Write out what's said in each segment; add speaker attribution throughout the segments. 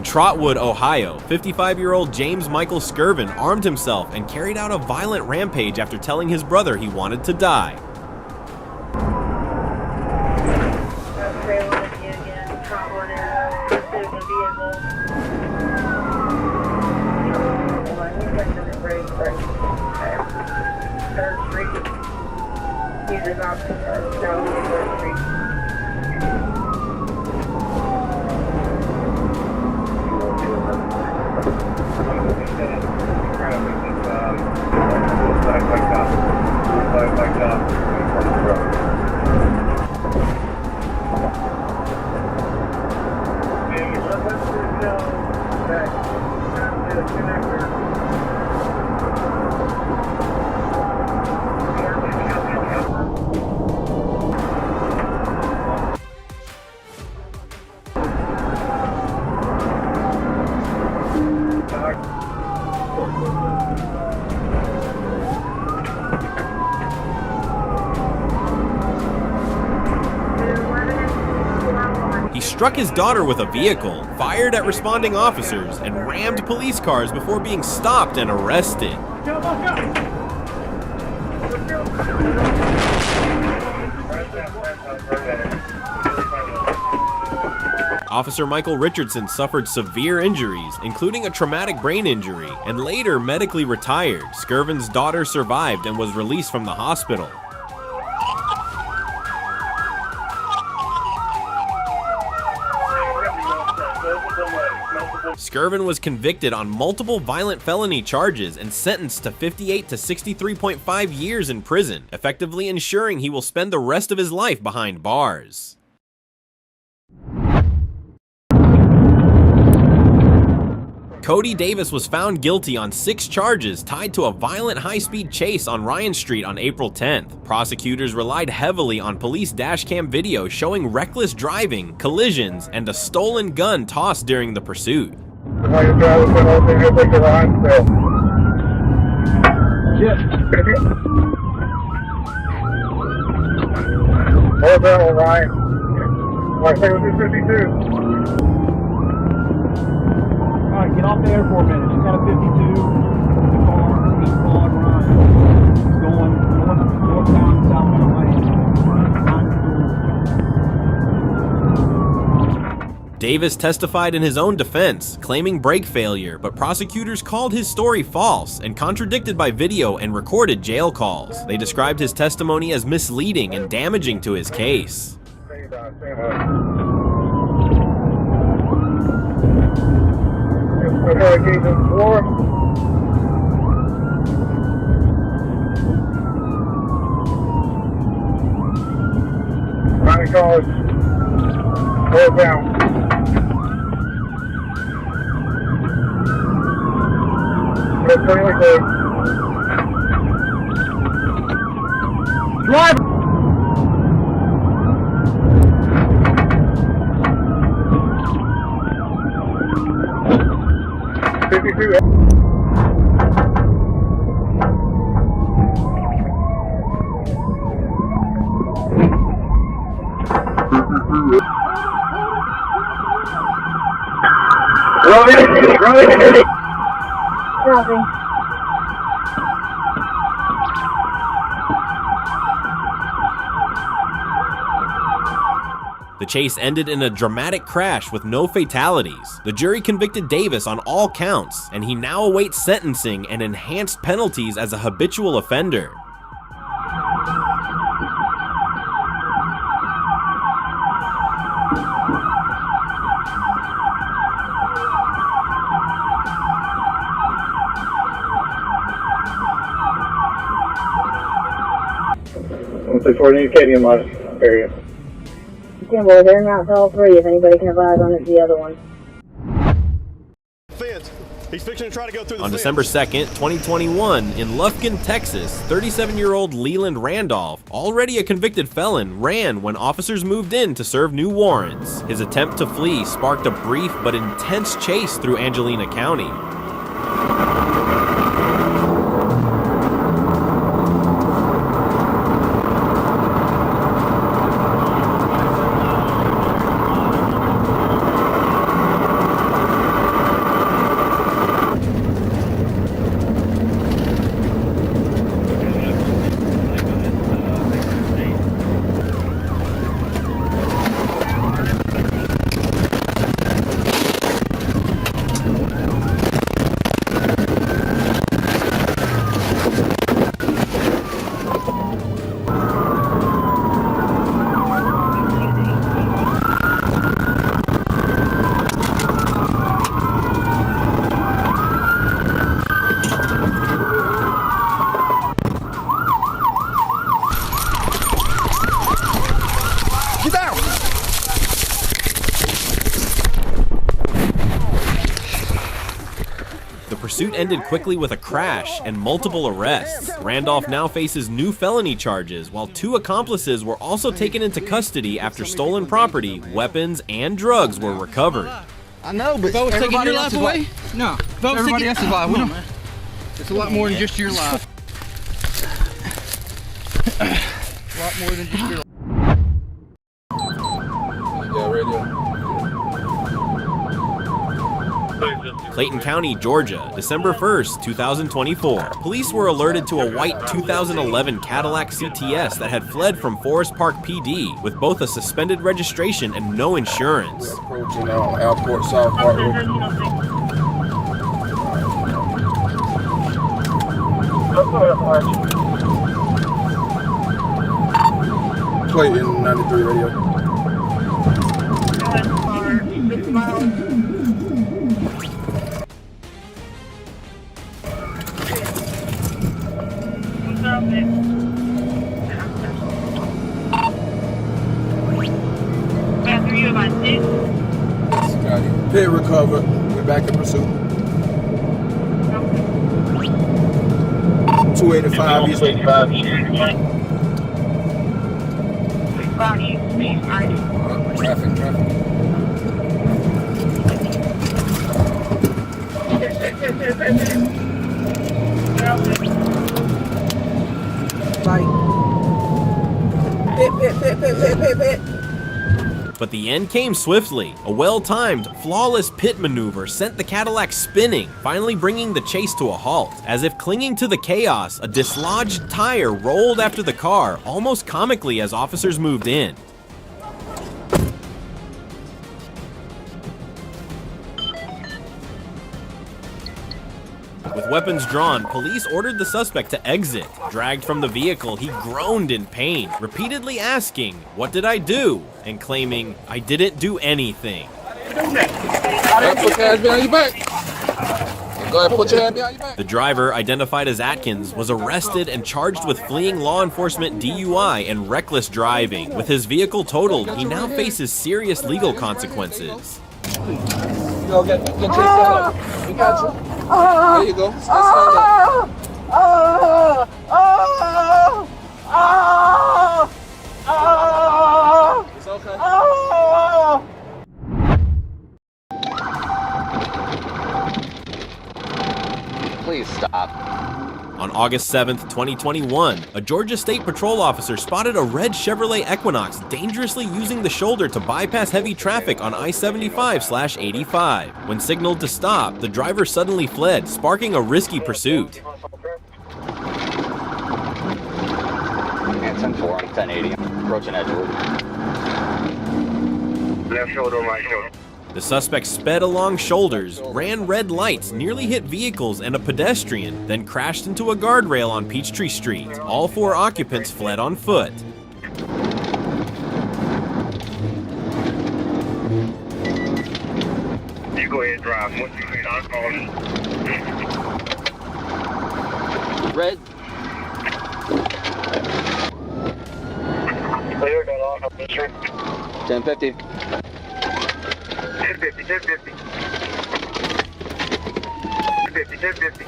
Speaker 1: Trotwood, Ohio, 55-year-old James Michael Skirvin armed himself and carried out a violent rampage after telling his brother he wanted to die. He struck his daughter with a vehicle, fired at responding officers, and rammed police cars before being stopped and arrested. Officer Michael Richardson suffered severe injuries, including a traumatic brain injury, and later medically retired. Skirvin's daughter survived and was released from the hospital. Skirvin was convicted on multiple violent felony charges and sentenced to 58 to 63.5 years in prison, effectively ensuring he will spend the rest of his life behind bars. Cody Davis was found guilty on 6 charges tied to a violent high-speed chase on Ryan Street on April 10th. Prosecutors relied heavily on police dashcam video showing reckless driving, collisions, and a stolen gun tossed during the pursuit.
Speaker 2: Alright, get off there for a minute. She's got a 52. East Quad run. It's going northbound, southbound lane.
Speaker 1: Davis testified in his own defense, claiming brake failure, but prosecutors called his story false and contradicted by video and recorded jail calls. They described his testimony as misleading and damaging to his case.
Speaker 3: Okay, Jason 4. Running cars. Go down. Go pretty good. Drive!
Speaker 1: The chase ended in a dramatic crash with no fatalities. The jury convicted Davis on all counts, and he now awaits sentencing and enhanced penalties as a habitual offender.
Speaker 3: For the Acadian area.
Speaker 4: Okay, well, they're not all 3. If anybody can advise on it, the other one.
Speaker 5: He's fixing to try to go through the
Speaker 1: On
Speaker 5: fence.
Speaker 1: December 2nd, 2021, in Lufkin, Texas, 37-year-old Leland Randolph, already a convicted felon, ran when officers moved in to serve new warrants. His attempt to flee sparked a brief but intense chase through Angelina County. pursuit ended quickly with a crash and multiple arrests. Randolph now faces new felony charges, while 2 accomplices were also taken into custody after stolen property, weapons, and drugs were recovered.
Speaker 6: I know, but vote's taking your life away? No, vote's everybody else's life. We don't, it's a lot more than just your life. A lot more than just your life.
Speaker 7: Yeah, radio.
Speaker 1: Clayton County, Georgia, December 1st, 2024. Police were alerted to a white 2011 Cadillac CTS that had fled from Forest Park PD with both a suspended registration and no insurance.
Speaker 7: Approaching Airport South Parkway. Clayton 93 radio. Pit recovered. We're back in pursuit. 285 east. Traffic.
Speaker 6: Pit.
Speaker 1: But the end came swiftly. A well-timed, flawless pit maneuver sent the Cadillac spinning, finally bringing the chase to a halt. As if clinging to the chaos, a dislodged tire rolled after the car, almost comically as officers moved in. With weapons drawn, police ordered the suspect to exit. Dragged from the vehicle, he groaned in pain, repeatedly asking, "What did I do?" and claiming, "I didn't do anything."
Speaker 7: Put your hands behind your back. Go ahead, put your hand behind your back.
Speaker 1: The driver, identified as Atkins, was arrested and charged with fleeing law enforcement DUI and reckless driving. With his vehicle totaled, he now faces serious legal consequences.
Speaker 7: Go get your stand up. We got you. There you go. Stand up. It's okay.
Speaker 6: Please stop.
Speaker 1: On August 7th, 2021, a Georgia State Patrol officer spotted a red Chevrolet Equinox dangerously using the shoulder to bypass heavy traffic on I-75/85. When signaled to stop, the driver suddenly fled, sparking a risky pursuit.
Speaker 8: And 10-4 on 1080, approaching Edgewood.
Speaker 3: Left shoulder, right shoulder.
Speaker 1: The suspect sped along shoulders, ran red lights, nearly hit vehicles and a pedestrian, then crashed into a guardrail on Peachtree Street. All 4 occupants fled on foot.
Speaker 3: You go ahead and drive. Once you get on call.
Speaker 8: Red.
Speaker 3: Clear, got off up the street.
Speaker 8: 1050.
Speaker 3: 1050, 1050. 1050.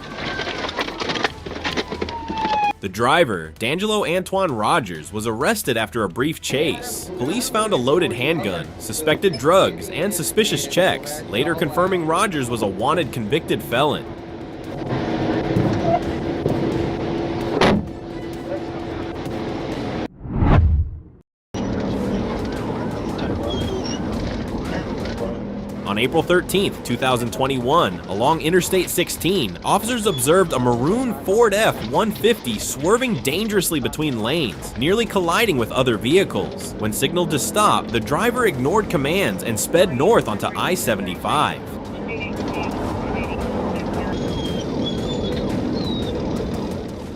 Speaker 1: The driver, D'Angelo Antoine Rogers, was arrested after a brief chase. Police found a loaded handgun, suspected drugs, and suspicious checks, later confirming Rogers was a wanted convicted felon. On April 13th, 2021, along Interstate 16, officers observed a maroon Ford F-150 swerving dangerously between lanes, nearly colliding with other vehicles. When signaled to stop, the driver ignored commands and sped north onto I-75.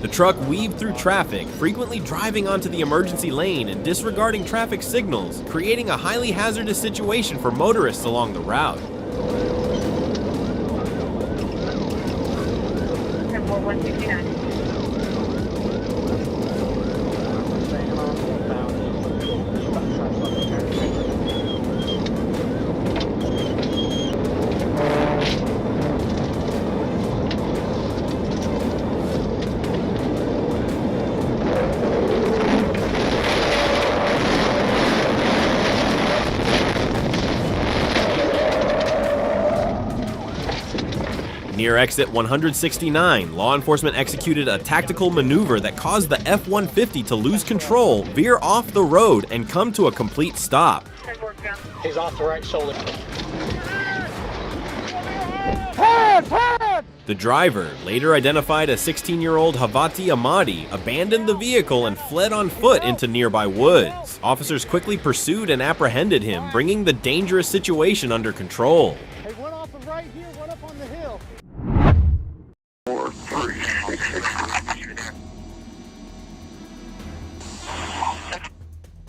Speaker 1: The truck weaved through traffic, frequently driving onto the emergency lane and disregarding traffic signals, creating a highly hazardous situation for motorists along the route. Near exit 169, law enforcement executed a tactical maneuver that caused the F-150 to lose control, veer off the road, and come to a complete stop.
Speaker 6: He's off the right shoulder.
Speaker 1: The driver, later identified as 16-year-old Havati Ahmadi, abandoned the vehicle and fled on foot into nearby woods. Officers quickly pursued and apprehended him, bringing the dangerous situation under control.
Speaker 6: Hey, one off the right here, one up on the hill.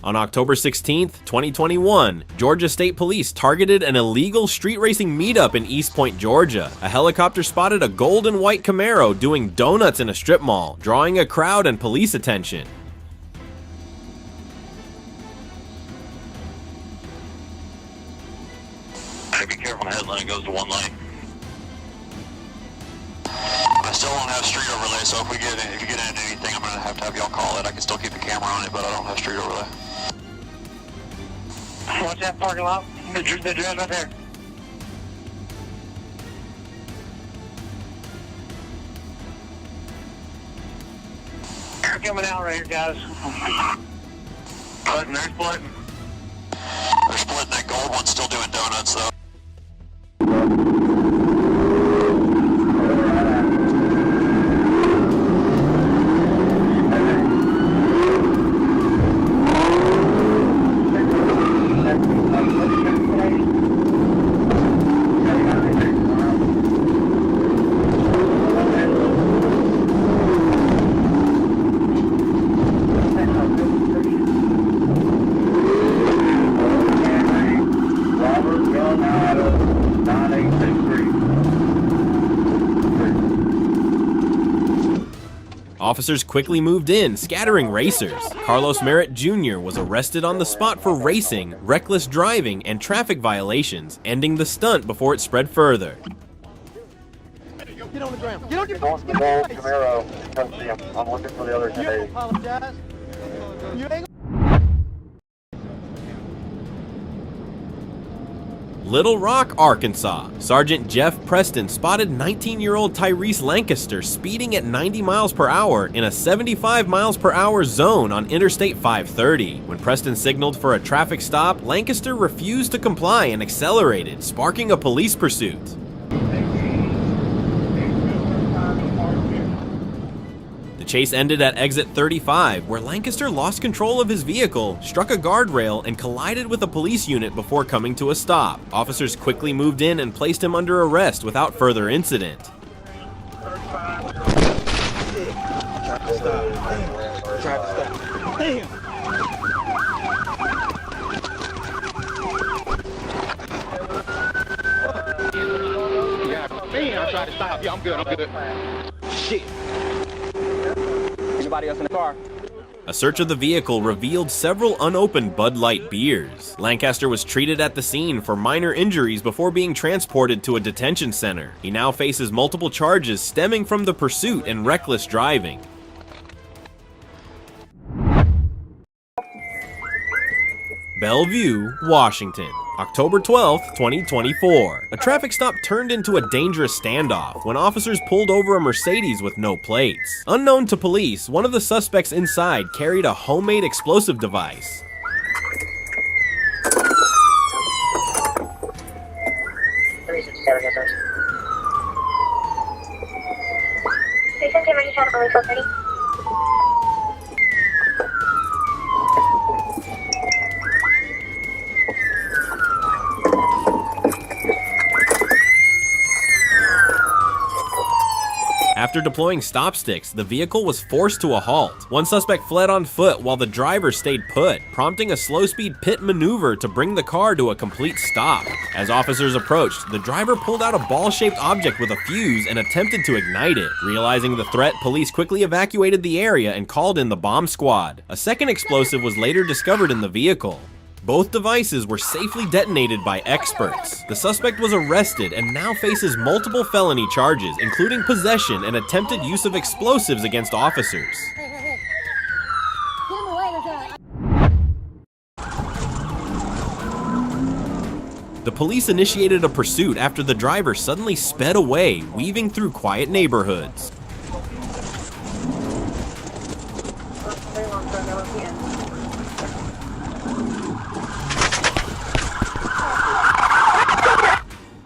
Speaker 1: On October 16, 2021, Georgia State Police targeted an illegal street racing meetup in East Point, Georgia. A helicopter spotted a gold and white Camaro doing donuts in a strip mall, drawing a crowd and police attention.
Speaker 3: Hey, be careful on the headline, it goes to one lane. I still don't have street overlay, so if you get into anything, I'm gonna have y'all call it. I can still keep the camera on it, but I don't have street overlay. Watch that parking lot. The dress right there. They're coming out right here, guys. They're splitting. They're splitting. That gold one's still doing donuts, though.
Speaker 1: Officers quickly moved in, scattering racers. Carlos Merritt Jr. was arrested on the spot for racing, reckless driving, and traffic violations, ending the stunt before it spread further.
Speaker 6: Get on the ground. Get on your
Speaker 3: Gold Camaro. Come see him. I'm looking for the other today.
Speaker 6: apologize. You ain't
Speaker 1: Little Rock, Arkansas. Sergeant Jeff Preston spotted 19-year-old Tyrese Lancaster speeding at 90 miles per hour in a 75 miles per hour zone on Interstate 530. When Preston signaled for a traffic stop, Lancaster refused to comply and accelerated, sparking a police pursuit. The chase ended at exit 35, where Lancaster lost control of his vehicle, struck a guardrail, and collided with a police unit before coming to a stop. Officers quickly moved in and placed him under arrest without further incident.
Speaker 6: I tried to stop you. I'm good. Shit. Anybody else in the car?
Speaker 1: A search of the vehicle revealed several unopened Bud Light beers. Lancaster was treated at the scene for minor injuries before being transported to a detention center. He now faces multiple charges stemming from the pursuit and reckless driving. Bellevue, Washington. October 12, 2024. A traffic stop turned into a dangerous standoff when officers pulled over a Mercedes with no plates. Unknown to police, one of the suspects inside carried a homemade explosive device. After deploying stop sticks, the vehicle was forced to a halt. One suspect fled on foot while the driver stayed put, prompting a slow-speed pit maneuver to bring the car to a complete stop. As officers approached, the driver pulled out a ball-shaped object with a fuse and attempted to ignite it. Realizing the threat, police quickly evacuated the area and called in the bomb squad. A second explosive was later discovered in the vehicle. Both devices were safely detonated by experts. The suspect was arrested and now faces multiple felony charges, including possession and attempted use of explosives against officers.
Speaker 9: Get him away with that.
Speaker 1: The police initiated a pursuit after the driver suddenly sped away, weaving through quiet neighborhoods.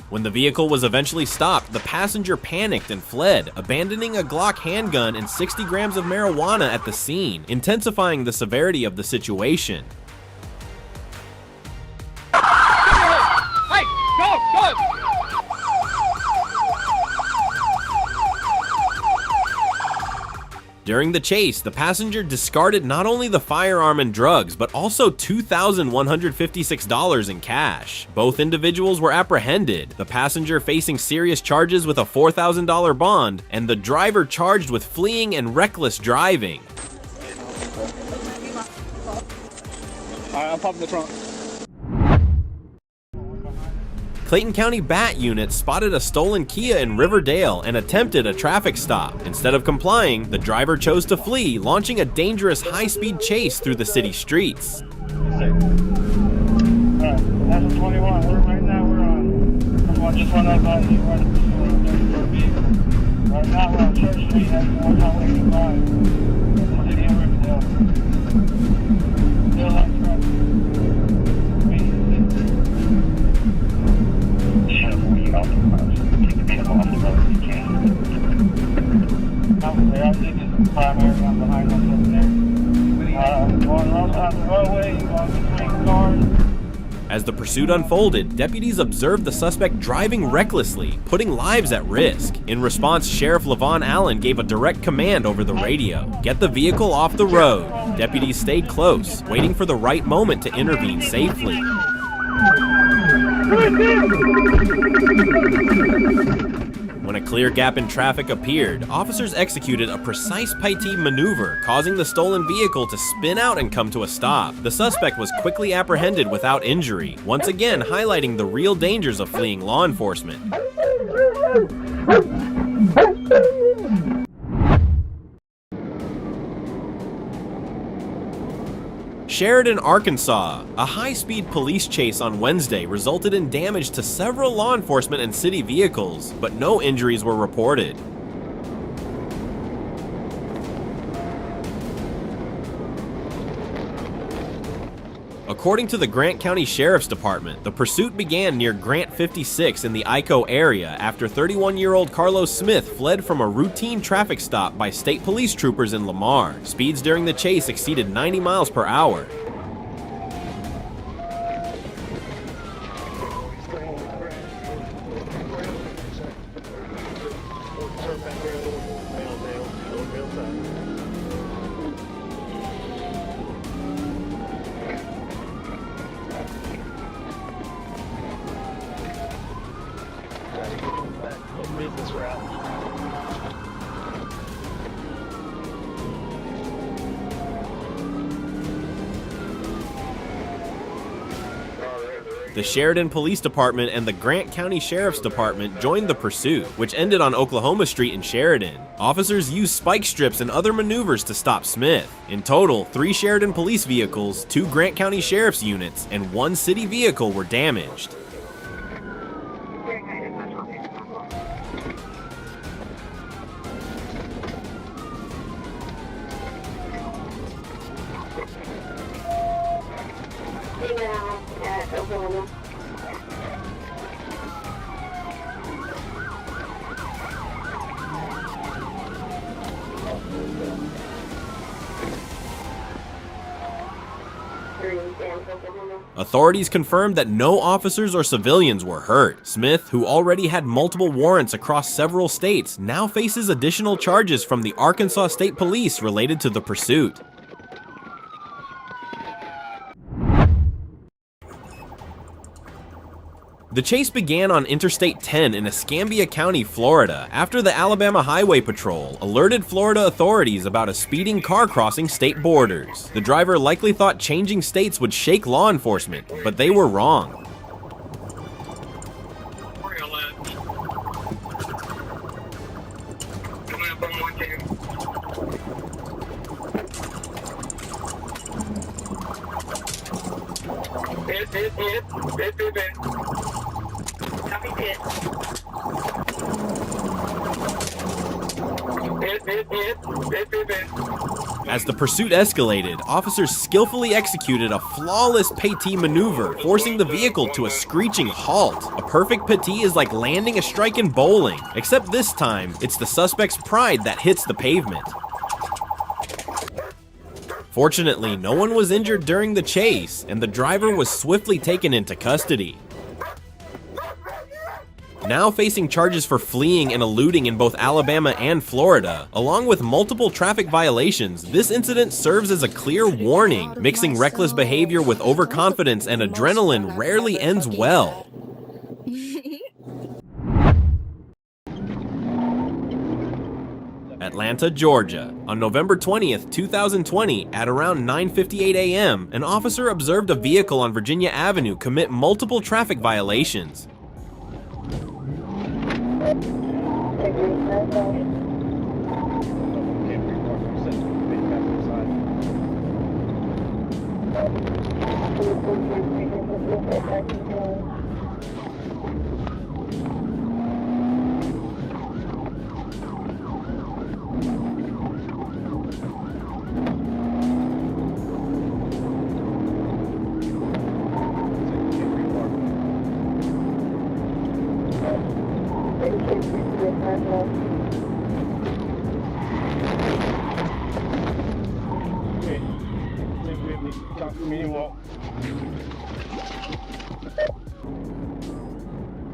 Speaker 1: When the vehicle was eventually stopped, the passenger panicked and fled, abandoning a Glock handgun and 60 grams of marijuana at the scene, intensifying the severity of the situation.
Speaker 6: Hey, go, go!
Speaker 1: During the chase, the passenger discarded not only the firearm and drugs, but also $2,156 in cash. Both individuals were apprehended, the passenger facing serious charges with a $4,000 bond, and the driver charged with fleeing and reckless driving.
Speaker 2: Alright, I'll pop in the trunk.
Speaker 1: Clayton County BAT units spotted a stolen Kia in Riverdale and attempted a traffic stop. Instead of complying, the driver chose to flee, launching a dangerous high-speed chase through the city streets.
Speaker 2: Alright, that's 21. Right now we're on. Someone just went up on you. Right now we're on Church Street, heading towards Highway 85. City of Riverdale. Still on track. I think it's primary one behind us over there. Going on the roadway, going between cars.
Speaker 1: As the pursuit unfolded, deputies observed the suspect driving recklessly, putting lives at risk. In response, Sheriff Levon Allen gave a direct command over the radio: "Get the vehicle off the road." Deputies stayed close, waiting for the right moment to intervene safely. When a clear gap in traffic appeared, officers executed a precise Paiti maneuver, causing the stolen vehicle to spin out and come to a stop. The suspect was quickly apprehended without injury, once again highlighting the real dangers of fleeing law enforcement. Sheridan, Arkansas. A high-speed police chase on Wednesday resulted in damage to several law enforcement and city vehicles, but no injuries were reported. According to the Grant County Sheriff's Department, the pursuit began near Grant 56 in the Ico area after 31-year-old Carlos Smith fled from a routine traffic stop by state police troopers in Lamar. Speeds during the chase exceeded 90 miles per hour. The Sheridan Police Department and the Grant County Sheriff's Department joined the pursuit, which ended on Oklahoma Street in Sheridan. Officers used spike strips and other maneuvers to stop Smith. In total, 3 Sheridan police vehicles, 2 Grant County Sheriff's units, and 1 city vehicle were damaged. Authorities confirmed that no officers or civilians were hurt. Smith, who already had multiple warrants across several states, now faces additional charges from the Arkansas State Police related to the pursuit. The chase began on Interstate 10 in Escambia County, Florida, after the Alabama Highway Patrol alerted Florida authorities about a speeding car crossing state borders. The driver likely thought changing states would shake law enforcement, but they were wrong. As the pursuit escalated, officers skillfully executed a flawless pété maneuver, forcing the vehicle to a screeching halt. A perfect pété is like landing a strike in bowling, except this time, it's the suspect's pride that hits the pavement. Fortunately, no one was injured during the chase, and the driver was swiftly taken into custody. Now facing charges for fleeing and eluding in both Alabama and Florida, along with multiple traffic violations, this incident serves as a clear warning. Mixing reckless behavior with overconfidence and adrenaline rarely ends well. Atlanta, Georgia. On November 20th, 2020, at around 9:58 a.m., an officer observed a vehicle on Virginia Avenue commit multiple traffic violations.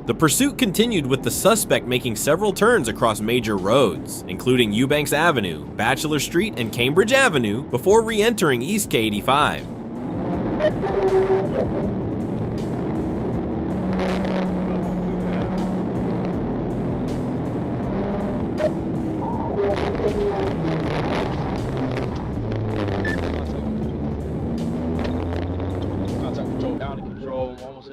Speaker 1: The pursuit continued with the suspect making several turns across major roads, including Eubanks Avenue, Bachelor Street, and Cambridge Avenue, before re-entering East K85.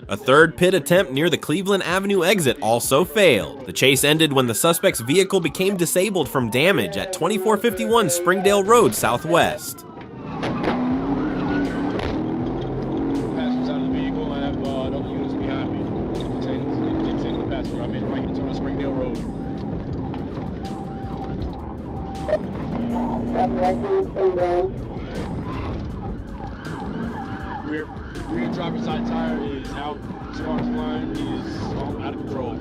Speaker 1: A third pit attempt near the Cleveland Avenue exit also failed. The chase ended when the suspect's vehicle became disabled from damage at 2451 Springdale Road Southwest.
Speaker 2: Rear driver's side tire is out, spark line is out of control.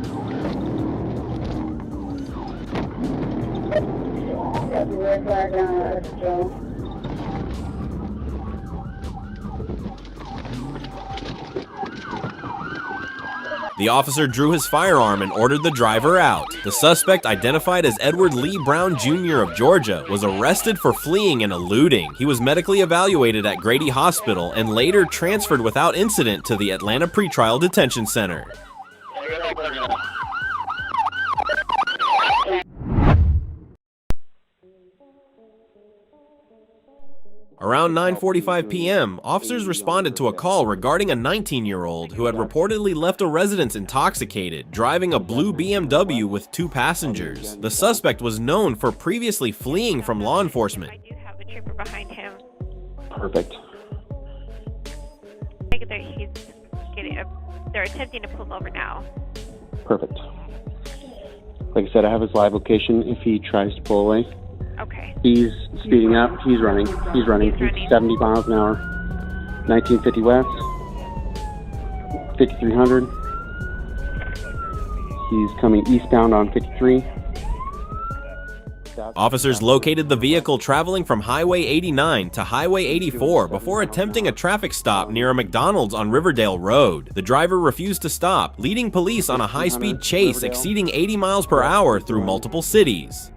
Speaker 4: Rear tire down, out of control.
Speaker 1: The officer drew his firearm and ordered the driver out. The suspect, identified as Edward Lee Brown Jr. of Georgia, was arrested for fleeing and eluding. He was medically evaluated at Grady Hospital and later transferred without incident to the Atlanta Pretrial Detention Center. Around 9:45 p.m., officers responded to a call regarding a 19-year-old who had reportedly left a residence intoxicated, driving a blue BMW with 2 passengers. The suspect was known for previously fleeing from law enforcement.
Speaker 9: I do have a trooper behind him.
Speaker 10: Perfect.
Speaker 9: They're attempting to pull him over now.
Speaker 10: Perfect. Like I said, I have his live location if he tries to pull away.
Speaker 9: Okay.
Speaker 10: He's speeding up. He's running. He's running. 70 miles an hour. 1950 west. 5300. He's coming eastbound on 53.
Speaker 1: Officers located the vehicle traveling from Highway 89 to Highway 84 before attempting a traffic stop near a McDonald's on Riverdale Road. The driver refused to stop, leading police on a high-speed chase exceeding 80 miles per hour through multiple cities.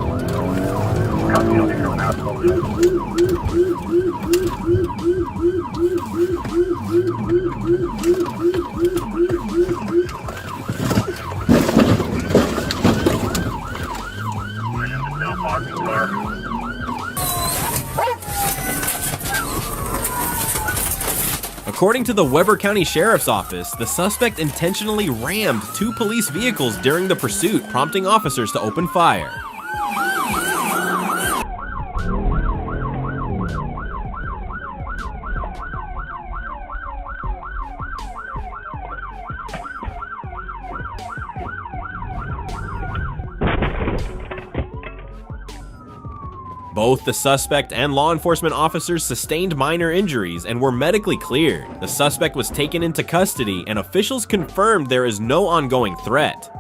Speaker 1: According to the Weber County Sheriff's Office, the suspect intentionally rammed 2 police vehicles during the pursuit, prompting officers to open fire. Both the suspect and law enforcement officers sustained minor injuries and were medically cleared. The suspect was taken into custody, and officials confirmed there is no ongoing threat.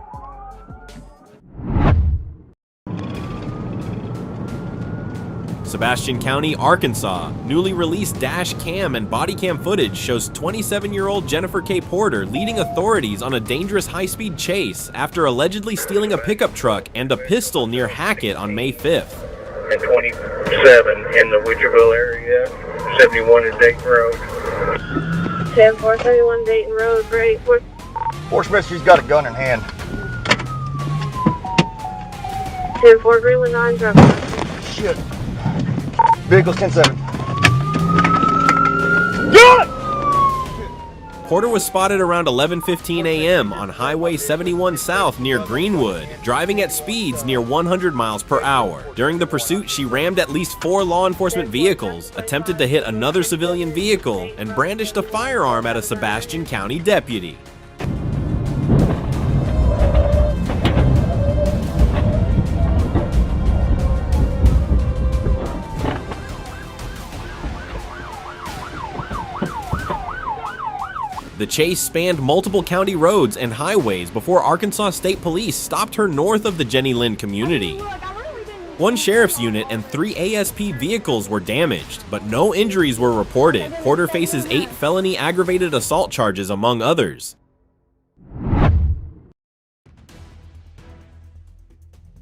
Speaker 1: Sebastian County, Arkansas. Newly released dash cam and body cam footage shows 27-year-old Jennifer K. Porter leading authorities on a dangerous high-speed chase after allegedly stealing a pickup truck and a pistol near Hackett on May 5th.
Speaker 11: And 27 in the Witcherville area, 71 is Dayton Road.
Speaker 4: 10-471 Dayton Road, ready for...
Speaker 5: Horse Mystery's got a gun in hand.
Speaker 4: 10-4 Greenwood 9 driver.
Speaker 5: Shit. Vehicle's 10-7.
Speaker 1: Porter was spotted around 11:15 a.m. on Highway 71 South near Greenwood, driving at speeds near 100 miles per hour. During the pursuit, she rammed at least 4 law enforcement vehicles, attempted to hit another civilian vehicle, and brandished a firearm at a Sebastian County deputy. The chase spanned multiple county roads and highways before Arkansas State Police stopped her north of the Jenny Lind community. 1 sheriff's unit and 3 ASP vehicles were damaged, but no injuries were reported. Porter faces 8 felony aggravated assault charges, among others.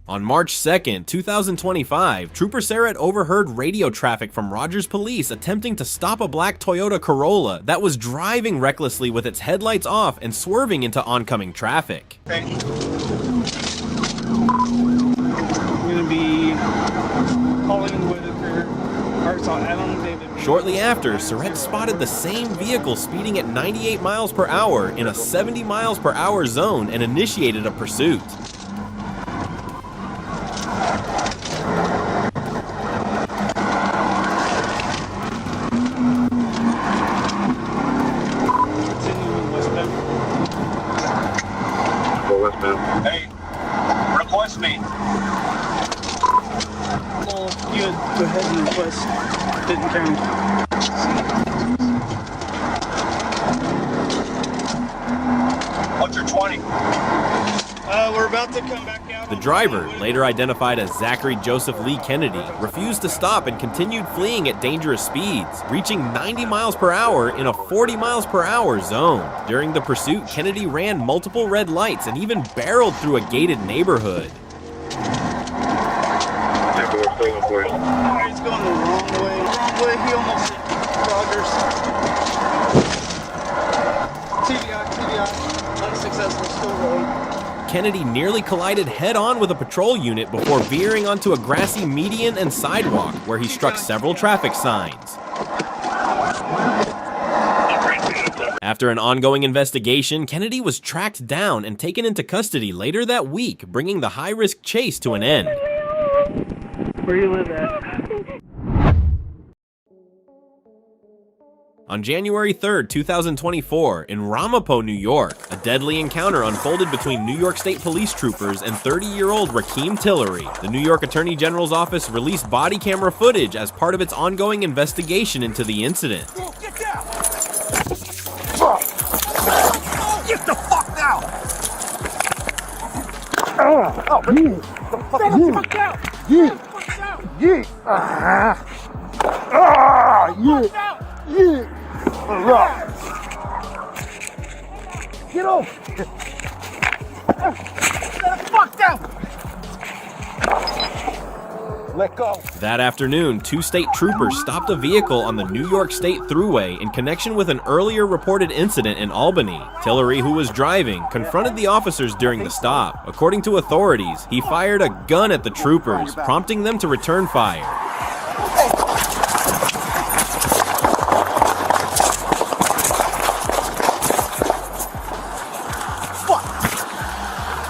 Speaker 1: On March 2nd, 2025, Trooper Serrett overheard radio traffic from Rogers Police attempting to stop a black Toyota Corolla that was driving recklessly with its headlights off and swerving into oncoming traffic.
Speaker 2: Okay. I'm gonna be calling in the weather for Arkansas Adam David.
Speaker 1: Shortly after, Serrett spotted the same vehicle speeding at 98 miles per hour in a 70 miles per hour zone and initiated a pursuit.
Speaker 11: Hey, request me.
Speaker 2: Well, you go ahead and request Denton County.
Speaker 11: What's your 20?
Speaker 2: We're about to come back out.
Speaker 1: The driver, later identified as Zachary Joseph Lee Kennedy, refused to stop and continued fleeing at dangerous speeds, reaching 90 miles per hour in a 40 miles per hour zone. During the pursuit, Kennedy ran multiple red lights and even barreled through a gated neighborhood.
Speaker 2: Oh, he's going the wrong way. Wrong way. He almost hit Rogers. TBI. Unsuccessful. Still rolling.
Speaker 1: Kennedy nearly collided head-on with a patrol unit before veering onto a grassy median and sidewalk, where he struck several traffic signs. After an ongoing investigation, Kennedy was tracked down and taken into custody later that week, bringing the high-risk chase to an end.
Speaker 2: Where you live at?
Speaker 1: On January 3rd, 2024, in Ramapo, New York, a deadly encounter unfolded between New York State Police troopers and 30-year-old Rakeem Tillery. The New York Attorney General's office released body camera footage as part of its ongoing investigation into the incident.
Speaker 5: Get down! Get the fuck down! Oh, the fuck down! Yeah! Yeah! Yeah! Get off! Fuck down! Let go.
Speaker 1: That afternoon, 2 state troopers stopped a vehicle on the New York State Thruway in connection with an earlier reported incident in Albany. Tillery, who was driving, confronted the officers during the stop. According to authorities, he fired a gun at the troopers, prompting them to return fire.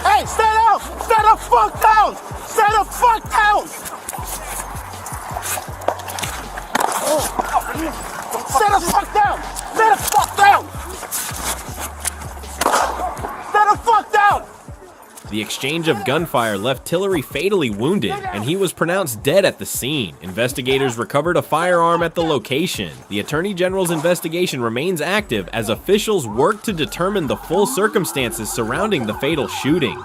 Speaker 5: Hey, stay down! Stay the fuck down! Stay the fuck down! Stay the fuck down! Stay the fuck down! Stay the fuck down!
Speaker 1: The exchange of gunfire left Tillery fatally wounded, and he was pronounced dead at the scene. Investigators recovered a firearm at the location. The Attorney General's investigation remains active as officials work to determine the full circumstances surrounding the fatal shooting.